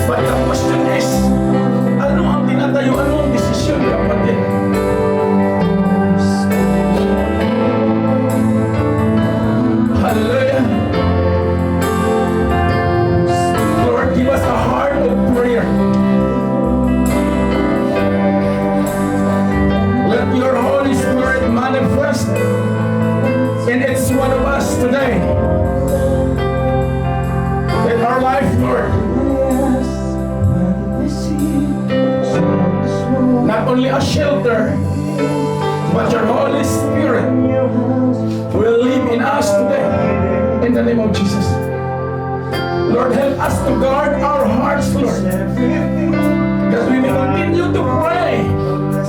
But the question is, ano ang tinatayo? Ano ang desisyon, kapatid? Hallelujah. Lord, give us a heart of prayer. Let your Holy Spirit manifest in each one of us today. In our life, Lord. Not only a shelter, but your Holy Spirit will live in us today. In the name of Jesus. Lord, help us to guard our hearts, Lord. That we may continue to pray.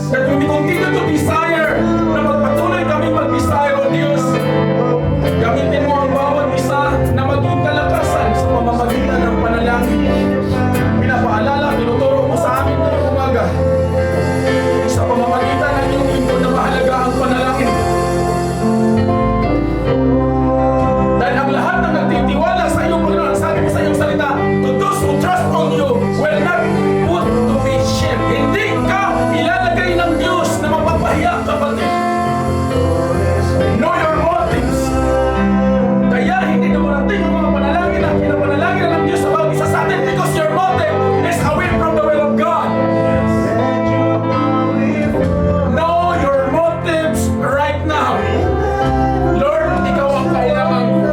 That we may continue to desire. Na magpatuloy kami mag-desire, O Diyos. Gamitin mo ang bawat isa na maging kalakasan sa pamamagitan ng panalangin. Pinapaalala, tinuturo mo sa amin ngayong umaga. Sa pamamagitan ng iyong lingkod na mahalaga ang panalangin. Dahil ang lahat ng nagtitiwala sa iyo, Panginoon, ang sabi mo sa iyong salita, to those who trust on you will not put to be shame. Hindi ka ilalagay ng Diyos na mapapahiya, kapatid. Know your motives. Kaya hindi dumarating ang mga panalangin na pinapanalangin ng Diyos sa bawat isa sa atin because your motive is away from the will of God. Know your motives right now. Lord, ikaw ang kailangan ko.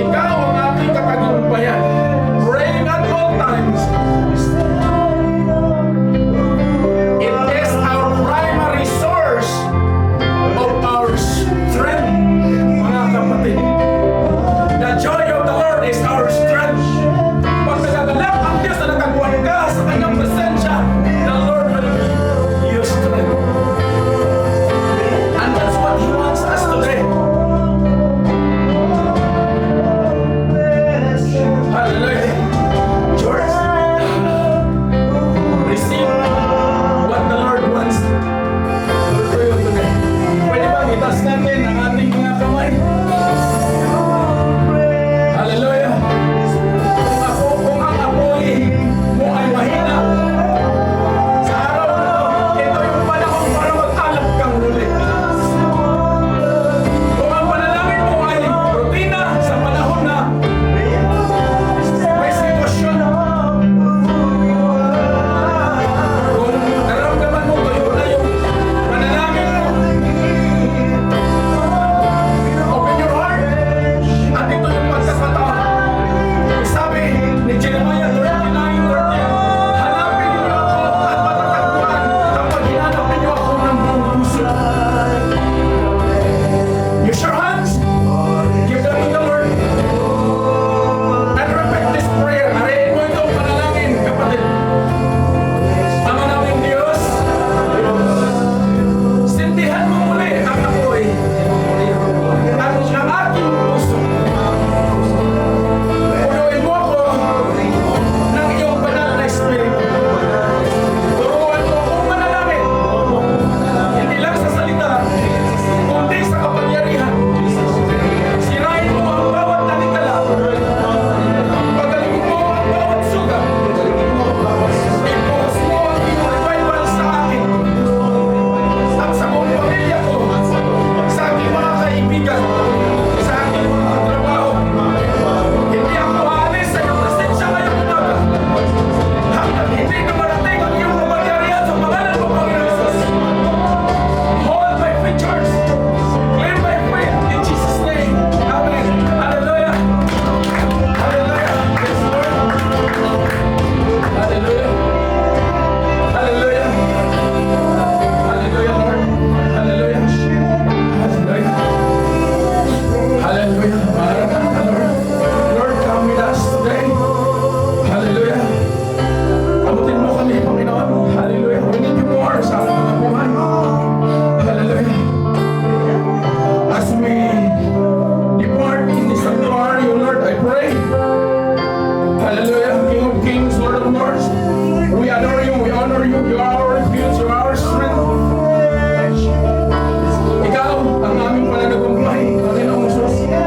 Ikaw ang aking katagumpayan. Praying at all times. It is our primary source of our strength, mga kapatid. The joy of the Lord is our strength. Pag nagagalak ang Diyos na nagkaguan ka sa kanyang presensya, the Lord will give you strength. And that's what He wants us today. Hallelujah. George, receive what the Lord wants for you today. Pwede ba itaas natin ang ating mga kamay? Hallelujah. Kung ang apoy mo ay mahina, sa araw na ito yung panahon para mag-alap kang muli. Kung ang panalangin mo ay rutina sa panahon na may sitwasyon, kung naramdaman mo kayo na yung panalangin mo, open your heart. At ito yung pagkakataon. Sabi ni Jeremiah 39:13, hanapin niyo ako at matatagpuan kapag hinanap niyo ako ng buong puso. Use your hands. Give them to the Lord. And repeat this prayer. Ariin mo itong panalangin, kapatid. Ama naming Diyos, sindihan mo muli ang apoy at ang aking puso. Punuin mo ako ng iyong banal na espiritu. Turuan mo akong manalangin, hindi lang sa salita, kundi sa kapangyarihan. Sirain mo ang bawat talikala. Pagalingin mo ang bawat sugat. Ibuhos mo ang iyong revival sa akin at sa buong pamilya ko, sa aking mga kaibigan, sa aking mga katrabaho. Hindi ako aalis sa iyong presensya ngayong umaga hanggang hindi dumarating ang iyong kapangyarihan sa pangalan mo, Panginoon Jesus. Hold my features, claim my faith in Jesus' name. Amen. Hallelujah. Hallelujah. Yes, Lord. Hallelujah. Hallelujah. Hallelujah, Lord. Hallelujah. Hallelujah. Hallelujah. Maranatha, Lord. Lord, come with us today. Hallelujah. Abutin mo kami, Panginoon. Hallelujah. We need you more sa aming mga buhay. Hallelujah. As we depart in this sanctuary, O Lord, I pray. Hallelujah. King of Kings, Lord of Lords. We adore you. We honor you. You are our refuge. You are our strength. Ikaw ang aming pananagumpay, Panginoong Jesus.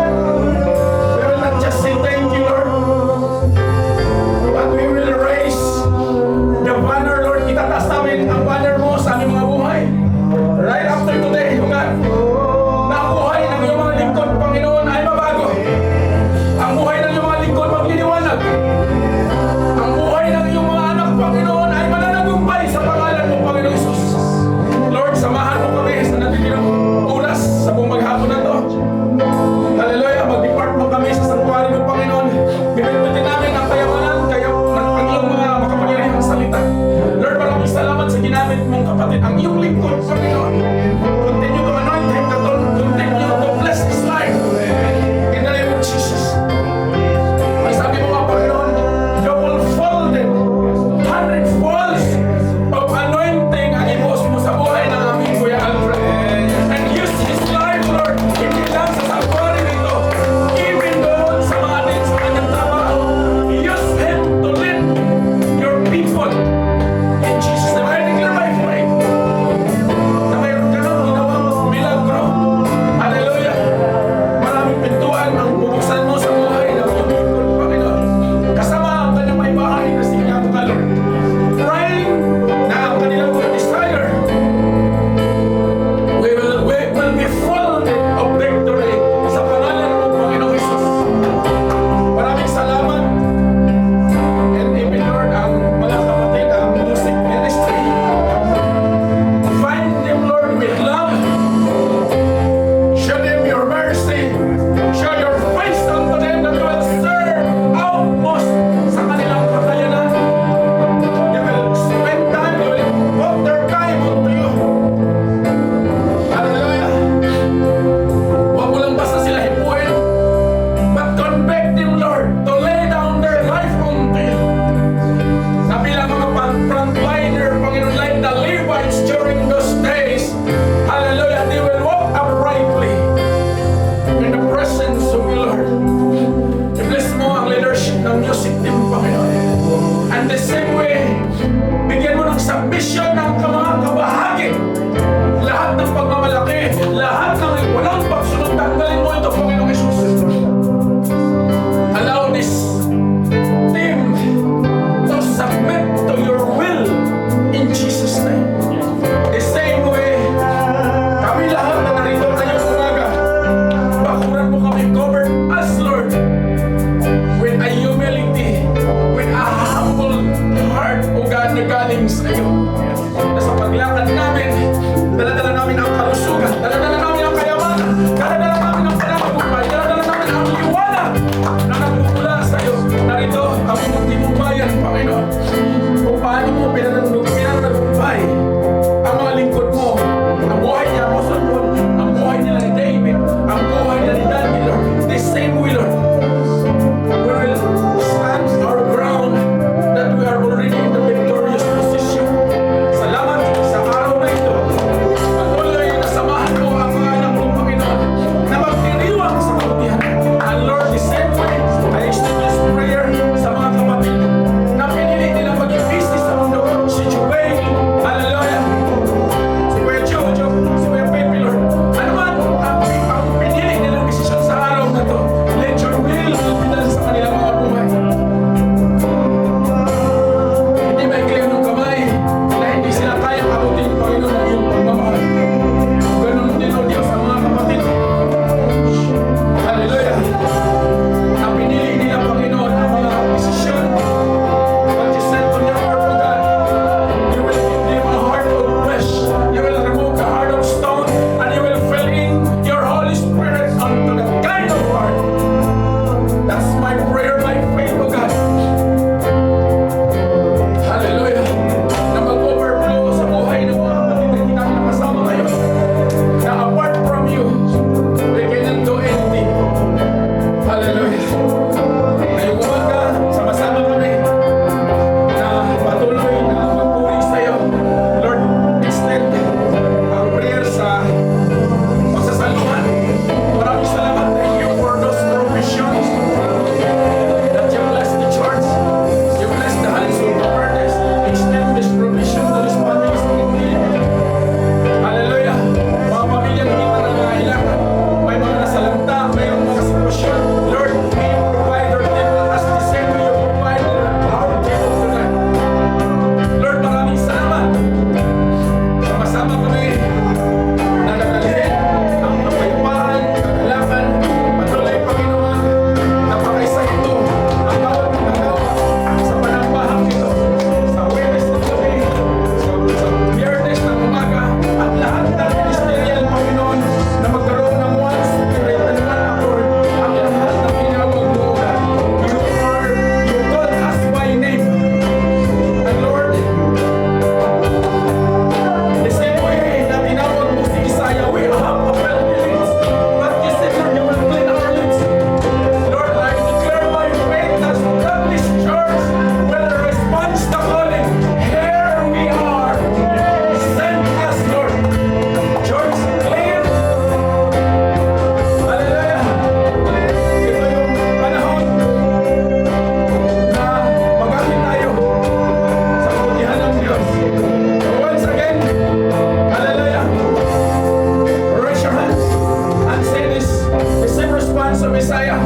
Isaiah,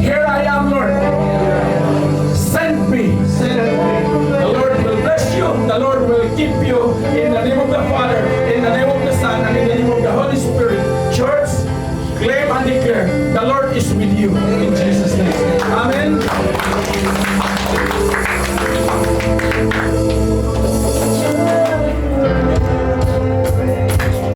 "Here I am, Lord. Send me." The Lord will bless you. The Lord will keep you in the name of the Father,